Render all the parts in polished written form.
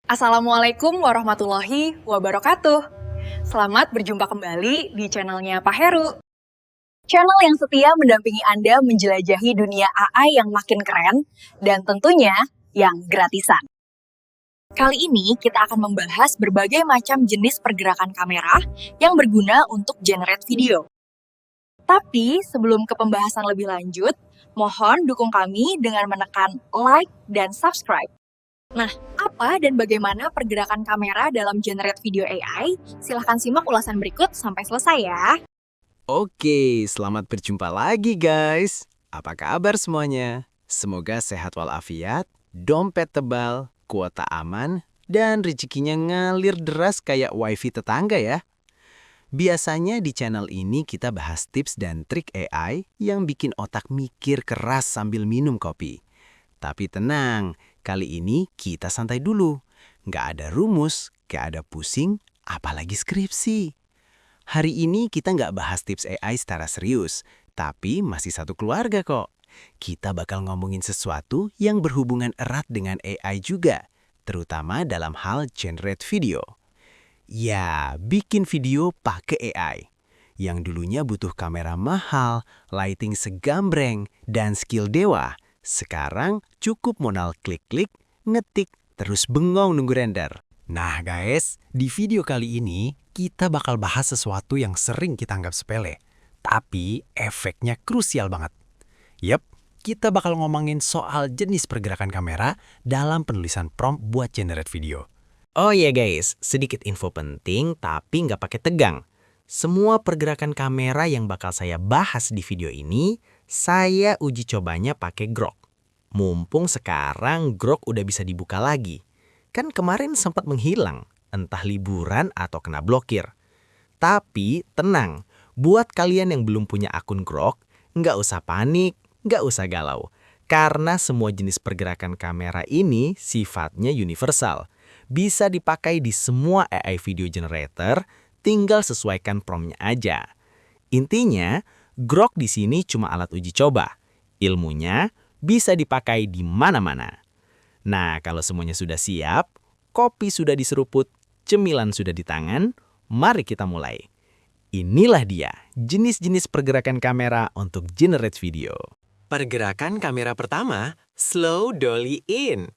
Assalamualaikum warahmatullahi wabarakatuh. Selamat berjumpa kembali di channelnya Pak Heru. Channel yang setia mendampingi Anda menjelajahi dunia AI yang makin keren dan tentunya yang gratisan. Kali ini kita akan membahas berbagai macam jenis pergerakan kamera yang berguna untuk generate video. Tapi sebelum ke pembahasan lebih lanjut, mohon dukung kami dengan menekan like dan subscribe. Nah, apa dan bagaimana pergerakan kamera dalam generate video AI? Silahkan simak ulasan berikut sampai selesai ya. Oke, selamat berjumpa lagi guys. Apa kabar semuanya? Semoga sehat walafiat, dompet tebal, kuota aman, dan rezekinya ngalir deras kayak wifi tetangga ya. Biasanya di channel ini kita bahas tips dan trik AI yang bikin otak mikir keras sambil minum kopi. Tapi tenang, kali ini kita santai dulu. Nggak ada rumus, nggak ada pusing, apalagi skripsi. Hari ini kita nggak bahas tips AI secara serius, tapi masih satu keluarga kok. Kita bakal ngomongin sesuatu yang berhubungan erat dengan AI juga, terutama dalam hal generate video. Ya, bikin video pakai AI. Yang dulunya butuh kamera mahal, lighting segambreng, dan skill dewa. Sekarang cukup modal klik-klik, ngetik, terus bengong nunggu render. Nah guys, di video kali ini kita bakal bahas sesuatu yang sering kita anggap sepele, tapi efeknya krusial banget. Yep, kita bakal ngomongin soal jenis pergerakan kamera dalam penulisan prompt buat generate video. Oh iya guys, sedikit info penting tapi nggak pakai tegang. Semua pergerakan kamera yang bakal saya bahas di video ini, saya uji cobanya pakai Grok. Mumpung sekarang Grok udah bisa dibuka lagi. Kan kemarin sempat menghilang, entah liburan atau kena blokir. Tapi tenang, buat kalian yang belum punya akun Grok, nggak usah panik, nggak usah galau. Karena semua jenis pergerakan kamera ini sifatnya universal. Bisa dipakai di semua AI video generator, tinggal sesuaikan promptnya aja. Intinya, Grok di sini cuma alat uji coba. Ilmunya bisa dipakai di mana-mana. Nah, kalau semuanya sudah siap, kopi sudah diseruput, cemilan sudah di tangan, mari kita mulai. Inilah dia, jenis-jenis pergerakan kamera untuk generate video. Pergerakan kamera pertama, slow dolly in,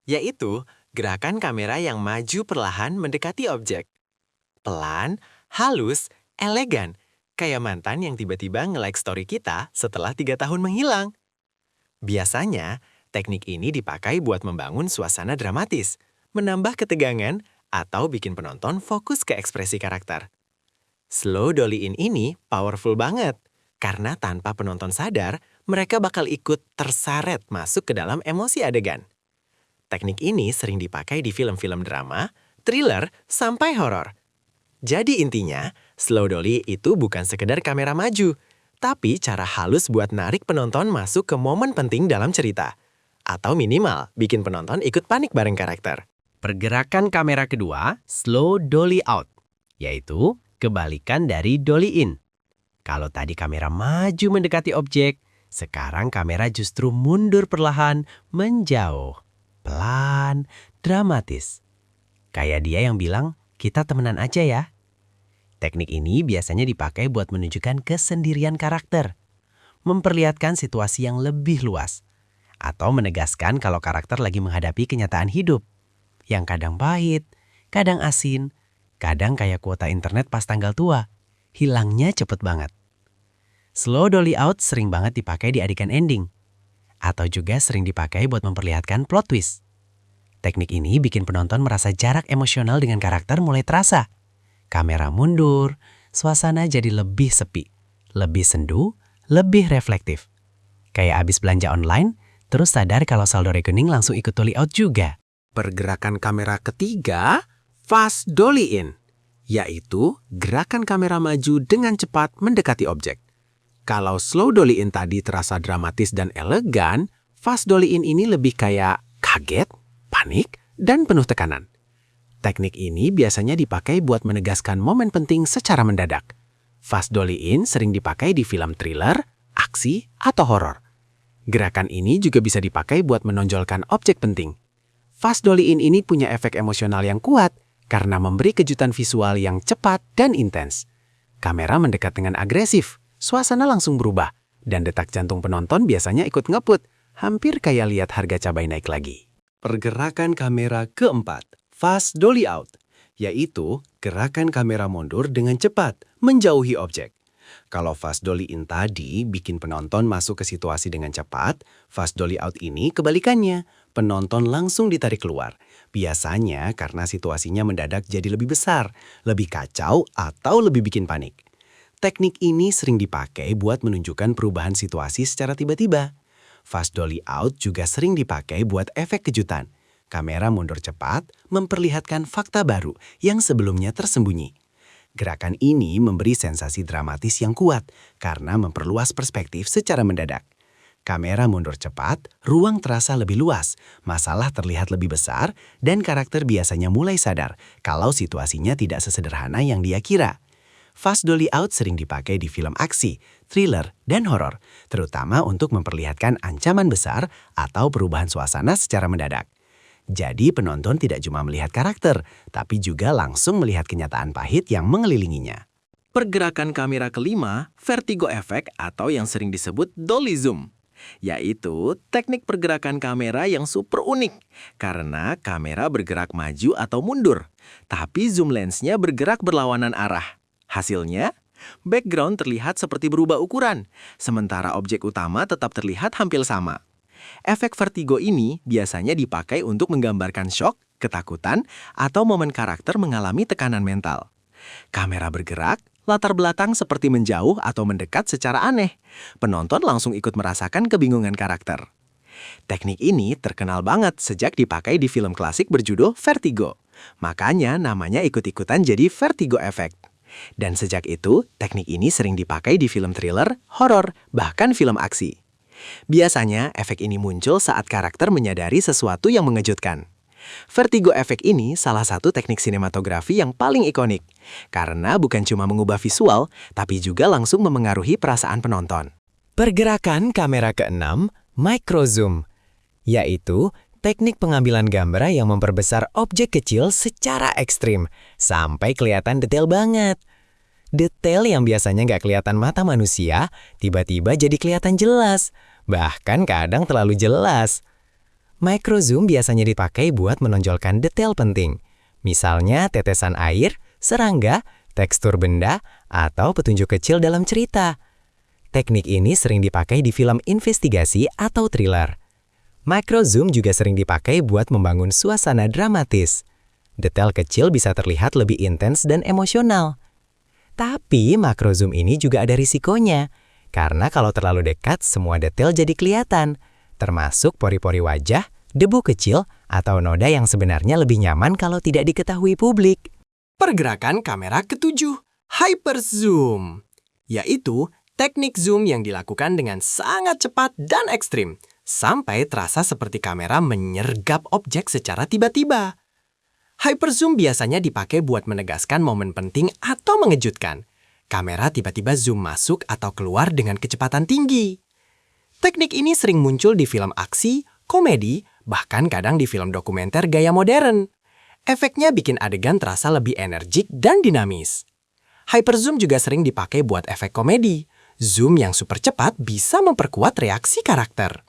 yaitu gerakan kamera yang maju perlahan mendekati objek. Pelan, halus, elegan, kayak mantan yang tiba-tiba nge-like story kita setelah 3 tahun menghilang. Biasanya, teknik ini dipakai buat membangun suasana dramatis, menambah ketegangan, atau bikin penonton fokus ke ekspresi karakter. Slow dolly in ini powerful banget, karena tanpa penonton sadar, mereka bakal ikut terseret masuk ke dalam emosi adegan. Teknik ini sering dipakai di film-film drama, thriller, sampai horor. Jadi intinya, slow dolly itu bukan sekedar kamera maju, tapi cara halus buat narik penonton masuk ke momen penting dalam cerita. Atau minimal, bikin penonton ikut panik bareng karakter. Pergerakan kamera kedua, slow dolly out, yaitu kebalikan dari dolly in. Kalau tadi kamera maju mendekati objek, sekarang kamera justru mundur perlahan, menjauh. Pelan, dramatis. Kayak dia yang bilang, kita temenan aja ya. Teknik ini biasanya dipakai buat menunjukkan kesendirian karakter, memperlihatkan situasi yang lebih luas, atau menegaskan kalau karakter lagi menghadapi kenyataan hidup, yang kadang pahit, kadang asin, kadang kayak kuota internet pas tanggal tua, hilangnya cepet banget. Slow dolly out sering banget dipakai di adegan ending, atau juga sering dipakai buat memperlihatkan plot twist. Teknik ini bikin penonton merasa jarak emosional dengan karakter mulai terasa. Kamera mundur, suasana jadi lebih sepi, lebih sendu, lebih reflektif. Kayak abis belanja online, terus sadar kalau saldo rekening langsung ikut dolly out juga. Pergerakan kamera ketiga, fast dolly in, yaitu gerakan kamera maju dengan cepat mendekati objek. Kalau slow dolly in tadi terasa dramatis dan elegan, fast dolly in ini lebih kayak kaget, panik, dan penuh tekanan. Teknik ini biasanya dipakai buat menegaskan momen penting secara mendadak. Fast dolly in sering dipakai di film thriller, aksi, atau horor. Gerakan ini juga bisa dipakai buat menonjolkan objek penting. Fast Dolly In ini punya efek emosional yang kuat karena memberi kejutan visual yang cepat dan intens. Kamera mendekat dengan agresif, suasana langsung berubah, dan detak jantung penonton biasanya ikut ngeput, hampir kayak lihat harga cabai naik lagi. Pergerakan kamera keempat, Fast Dolly Out, yaitu gerakan kamera mundur dengan cepat, menjauhi objek. Kalau Fast Dolly In tadi bikin penonton masuk ke situasi dengan cepat, Fast Dolly Out ini kebalikannya. Penonton langsung ditarik keluar. Biasanya karena situasinya mendadak jadi lebih besar, lebih kacau, atau lebih bikin panik. Teknik ini sering dipakai buat menunjukkan perubahan situasi secara tiba-tiba. Fast Dolly Out juga sering dipakai buat efek kejutan. Kamera mundur cepat memperlihatkan fakta baru yang sebelumnya tersembunyi. Gerakan ini memberi sensasi dramatis yang kuat karena memperluas perspektif secara mendadak. Kamera mundur cepat, ruang terasa lebih luas, masalah terlihat lebih besar, dan karakter biasanya mulai sadar kalau situasinya tidak sesederhana yang dia kira. Fast Dolly Out sering dipakai di film aksi, thriller, dan horor, terutama untuk memperlihatkan ancaman besar atau perubahan suasana secara mendadak. Jadi penonton tidak cuma melihat karakter, tapi juga langsung melihat kenyataan pahit yang mengelilinginya. Pergerakan kamera kelima, vertigo effect atau yang sering disebut dolly zoom, yaitu teknik pergerakan kamera yang super unik karena kamera bergerak maju atau mundur, tapi zoom lensnya bergerak berlawanan arah. Hasilnya, background terlihat seperti berubah ukuran, sementara objek utama tetap terlihat hampir sama. Efek vertigo ini biasanya dipakai untuk menggambarkan shock, ketakutan, atau momen karakter mengalami tekanan mental. Kamera bergerak, latar belakang seperti menjauh atau mendekat secara aneh. Penonton langsung ikut merasakan kebingungan karakter. Teknik ini terkenal banget sejak dipakai di film klasik berjudul Vertigo. Makanya namanya ikut-ikutan jadi vertigo effect. Dan sejak itu, teknik ini sering dipakai di film thriller, horor, bahkan film aksi. Biasanya, efek ini muncul saat karakter menyadari sesuatu yang mengejutkan. Vertigo effect ini salah satu teknik sinematografi yang paling ikonik, karena bukan cuma mengubah visual, tapi juga langsung memengaruhi perasaan penonton. Pergerakan kamera keenam, microzoom, yaitu teknik pengambilan gambar yang memperbesar objek kecil secara ekstrim, sampai kelihatan detail banget. Detail yang biasanya nggak kelihatan mata manusia, tiba-tiba jadi kelihatan jelas, bahkan kadang terlalu jelas. Microzoom biasanya dipakai buat menonjolkan detail penting, misalnya tetesan air, serangga, tekstur benda, atau petunjuk kecil dalam cerita. Teknik ini sering dipakai di film investigasi atau thriller. Microzoom juga sering dipakai buat membangun suasana dramatis. Detail kecil bisa terlihat lebih intens dan emosional. Tapi macrozoom ini juga ada risikonya, karena kalau terlalu dekat semua detail jadi kelihatan, termasuk pori-pori wajah, debu kecil, atau noda yang sebenarnya lebih nyaman kalau tidak diketahui publik. Pergerakan kamera ketujuh, hyperzoom, yaitu teknik zoom yang dilakukan dengan sangat cepat dan ekstrim, sampai terasa seperti kamera menyergap objek secara tiba-tiba. Hyperzoom biasanya dipakai buat menegaskan momen penting atau mengejutkan. Kamera tiba-tiba zoom masuk atau keluar dengan kecepatan tinggi. Teknik ini sering muncul di film aksi, komedi, bahkan kadang di film dokumenter gaya modern. Efeknya bikin adegan terasa lebih energik dan dinamis. Hyperzoom juga sering dipakai buat efek komedi. Zoom yang super cepat bisa memperkuat reaksi karakter.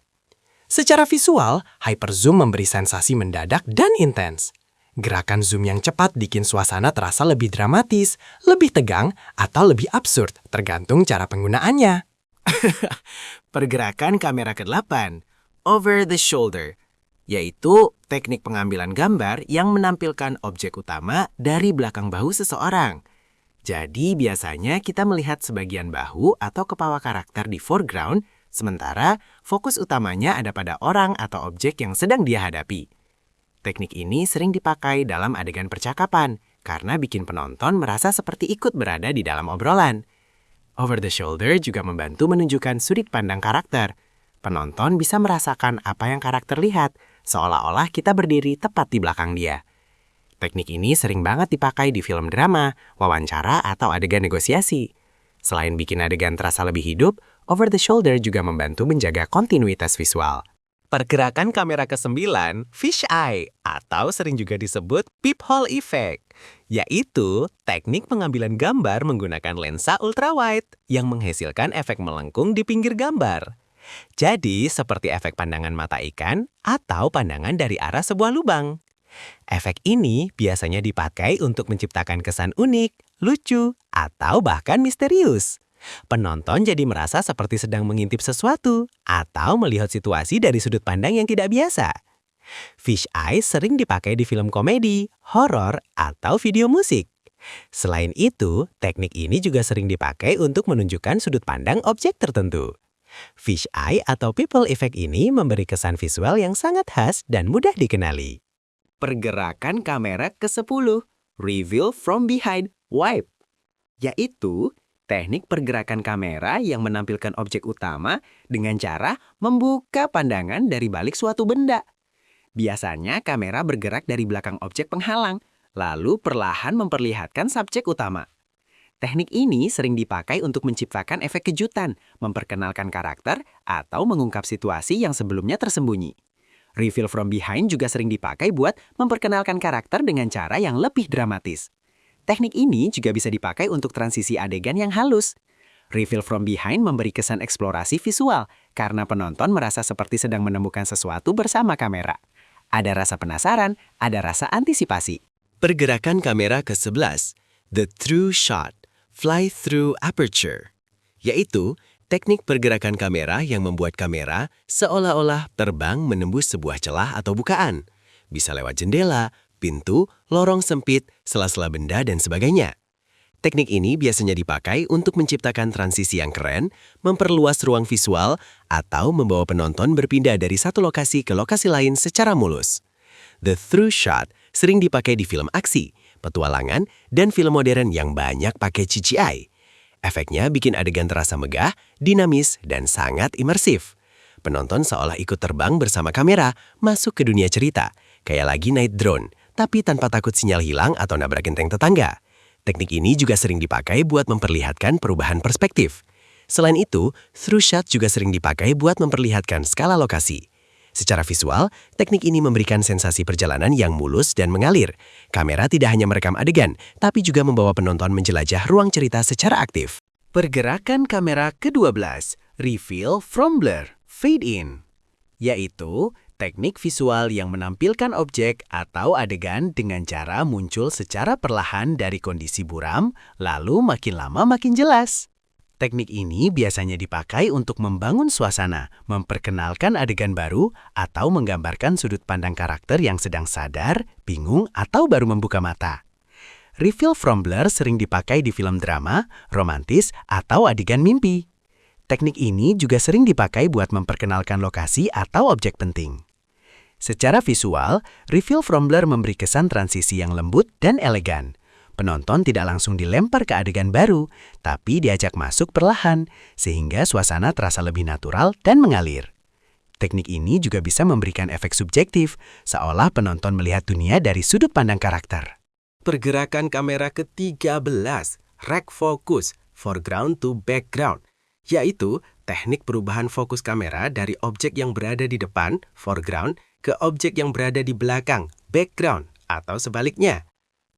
Secara visual, hyperzoom memberi sensasi mendadak dan intens. Gerakan zoom yang cepat bikin suasana terasa lebih dramatis, lebih tegang, atau lebih absurd, tergantung cara penggunaannya. Pergerakan kamera ke-8, over the shoulder, yaitu teknik pengambilan gambar yang menampilkan objek utama dari belakang bahu seseorang. Jadi biasanya kita melihat sebagian bahu atau kepala karakter di foreground, sementara fokus utamanya ada pada orang atau objek yang sedang dia hadapi. Teknik ini sering dipakai dalam adegan percakapan karena bikin penonton merasa seperti ikut berada di dalam obrolan. Over the shoulder juga membantu menunjukkan sudut pandang karakter. Penonton bisa merasakan apa yang karakter lihat, seolah-olah kita berdiri tepat di belakang dia. Teknik ini sering banget dipakai di film drama, wawancara, atau adegan negosiasi. Selain bikin adegan terasa lebih hidup, over the shoulder juga membantu menjaga kontinuitas visual. Pergerakan kamera ke-9, fish eye, atau sering juga disebut peephole effect, yaitu teknik pengambilan gambar menggunakan lensa ultrawide yang menghasilkan efek melengkung di pinggir gambar. Jadi, seperti efek pandangan mata ikan atau pandangan dari arah sebuah lubang. Efek ini biasanya dipakai untuk menciptakan kesan unik, lucu, atau bahkan misterius. Penonton jadi merasa seperti sedang mengintip sesuatu atau melihat situasi dari sudut pandang yang tidak biasa. Fish eye sering dipakai di film komedi, horor, atau video musik. Selain itu, teknik ini juga sering dipakai untuk menunjukkan sudut pandang objek tertentu. Fish eye atau people effect ini memberi kesan visual yang sangat khas dan mudah dikenali. Pergerakan kamera ke-10, reveal from behind, wipe, yaitu teknik pergerakan kamera yang menampilkan objek utama dengan cara membuka pandangan dari balik suatu benda. Biasanya kamera bergerak dari belakang objek penghalang, lalu perlahan memperlihatkan subjek utama. Teknik ini sering dipakai untuk menciptakan efek kejutan, memperkenalkan karakter, atau mengungkap situasi yang sebelumnya tersembunyi. Reveal from behind juga sering dipakai buat memperkenalkan karakter dengan cara yang lebih dramatis. Teknik ini juga bisa dipakai untuk transisi adegan yang halus. Reveal from behind memberi kesan eksplorasi visual karena penonton merasa seperti sedang menemukan sesuatu bersama kamera. Ada rasa penasaran, ada rasa antisipasi. Pergerakan kamera ke-11, the through shot, fly through aperture, yaitu teknik pergerakan kamera yang membuat kamera seolah-olah terbang menembus sebuah celah atau bukaan. Bisa lewat jendela, pintu, lorong sempit, sela-sela benda, dan sebagainya. Teknik ini biasanya dipakai untuk menciptakan transisi yang keren, memperluas ruang visual, atau membawa penonton berpindah dari satu lokasi ke lokasi lain secara mulus. The through shot sering dipakai di film aksi, petualangan, dan film modern yang banyak pakai CGI. Efeknya bikin adegan terasa megah, dinamis, dan sangat imersif. Penonton seolah ikut terbang bersama kamera masuk ke dunia cerita, kayak lagi naik drone, tapi tanpa takut sinyal hilang atau nabrak genteng tetangga. Teknik ini juga sering dipakai buat memperlihatkan perubahan perspektif. Selain itu, through shot juga sering dipakai buat memperlihatkan skala lokasi. Secara visual, teknik ini memberikan sensasi perjalanan yang mulus dan mengalir. Kamera tidak hanya merekam adegan, tapi juga membawa penonton menjelajah ruang cerita secara aktif. Pergerakan kamera ke-12, reveal from blur, fade in, yaitu teknik visual yang menampilkan objek atau adegan dengan cara muncul secara perlahan dari kondisi buram, lalu makin lama makin jelas. Teknik ini biasanya dipakai untuk membangun suasana, memperkenalkan adegan baru, atau menggambarkan sudut pandang karakter yang sedang sadar, bingung, atau baru membuka mata. Reveal from blur sering dipakai di film drama, romantis, atau adegan mimpi. Teknik ini juga sering dipakai buat memperkenalkan lokasi atau objek penting. Secara visual, reveal from blur memberi kesan transisi yang lembut dan elegan. Penonton tidak langsung dilempar ke adegan baru, tapi diajak masuk perlahan, sehingga suasana terasa lebih natural dan mengalir. Teknik ini juga bisa memberikan efek subjektif, seolah penonton melihat dunia dari sudut pandang karakter. Pergerakan kamera ke-13, rec focus, foreground to background, yaitu teknik perubahan fokus kamera dari objek yang berada di depan, foreground, ke objek yang berada di belakang, background, atau sebaliknya.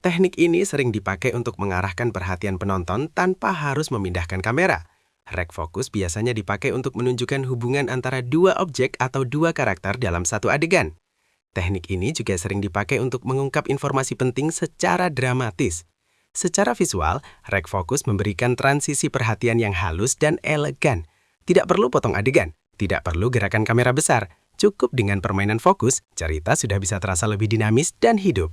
Teknik ini sering dipakai untuk mengarahkan perhatian penonton tanpa harus memindahkan kamera. Rec focus biasanya dipakai untuk menunjukkan hubungan antara dua objek atau dua karakter dalam satu adegan. Teknik ini juga sering dipakai untuk mengungkap informasi penting secara dramatis. Secara visual, rec focus memberikan transisi perhatian yang halus dan elegan. Tidak perlu potong adegan, tidak perlu gerakan kamera besar. Cukup dengan permainan fokus, cerita sudah bisa terasa lebih dinamis dan hidup.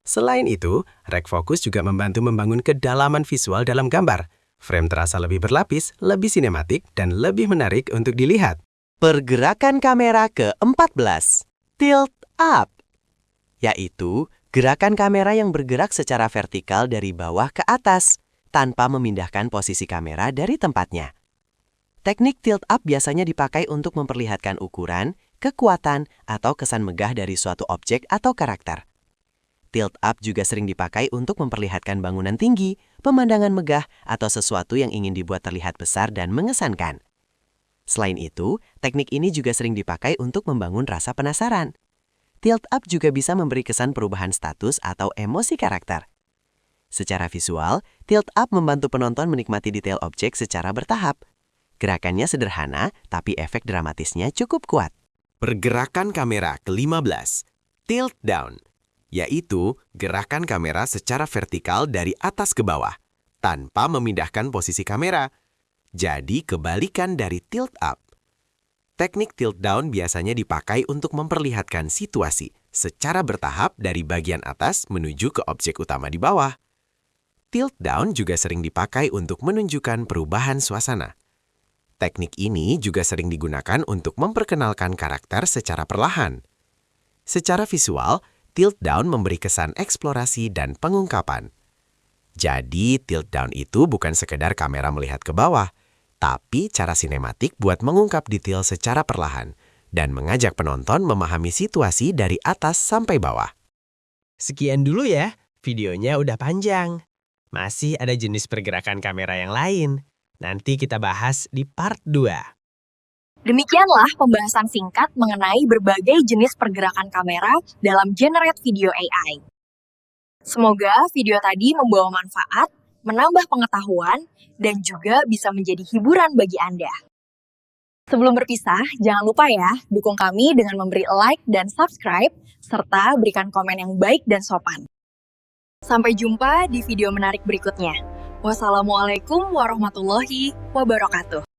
Selain itu, rec focus juga membantu membangun kedalaman visual dalam gambar. Frame terasa lebih berlapis, lebih sinematik, dan lebih menarik untuk dilihat. Pergerakan kamera ke-14, tilt up, yaitu gerakan kamera yang bergerak secara vertikal dari bawah ke atas, tanpa memindahkan posisi kamera dari tempatnya. Teknik tilt up biasanya dipakai untuk memperlihatkan ukuran, kekuatan, atau kesan megah dari suatu objek atau karakter. Tilt up juga sering dipakai untuk memperlihatkan bangunan tinggi, pemandangan megah, atau sesuatu yang ingin dibuat terlihat besar dan mengesankan. Selain itu, teknik ini juga sering dipakai untuk membangun rasa penasaran. Tilt up juga bisa memberi kesan perubahan status atau emosi karakter. Secara visual, tilt up membantu penonton menikmati detail objek secara bertahap. Gerakannya sederhana, tapi efek dramatisnya cukup kuat. Pergerakan kamera ke-15, tilt down, yaitu gerakan kamera secara vertikal dari atas ke bawah, tanpa memindahkan posisi kamera. Jadi kebalikan dari tilt up. Teknik tilt down biasanya dipakai untuk memperlihatkan situasi secara bertahap dari bagian atas menuju ke objek utama di bawah. Tilt down juga sering dipakai untuk menunjukkan perubahan suasana. Teknik ini juga sering digunakan untuk memperkenalkan karakter secara perlahan. Secara visual, tilt down memberi kesan eksplorasi dan pengungkapan. Jadi, tilt down itu bukan sekedar kamera melihat ke bawah, tapi cara sinematik buat mengungkap detail secara perlahan dan mengajak penonton memahami situasi dari atas sampai bawah. Sekian dulu ya, videonya udah panjang. Masih ada jenis pergerakan kamera yang lain. Nanti kita bahas di part 2. Demikianlah pembahasan singkat mengenai berbagai jenis pergerakan kamera dalam generate video AI. Semoga video tadi membawa manfaat, menambah pengetahuan, dan juga bisa menjadi hiburan bagi Anda. Sebelum berpisah, jangan lupa ya, dukung kami dengan memberi like dan subscribe, serta berikan komen yang baik dan sopan. Sampai jumpa di video menarik berikutnya. Wassalamualaikum warahmatullahi wabarakatuh.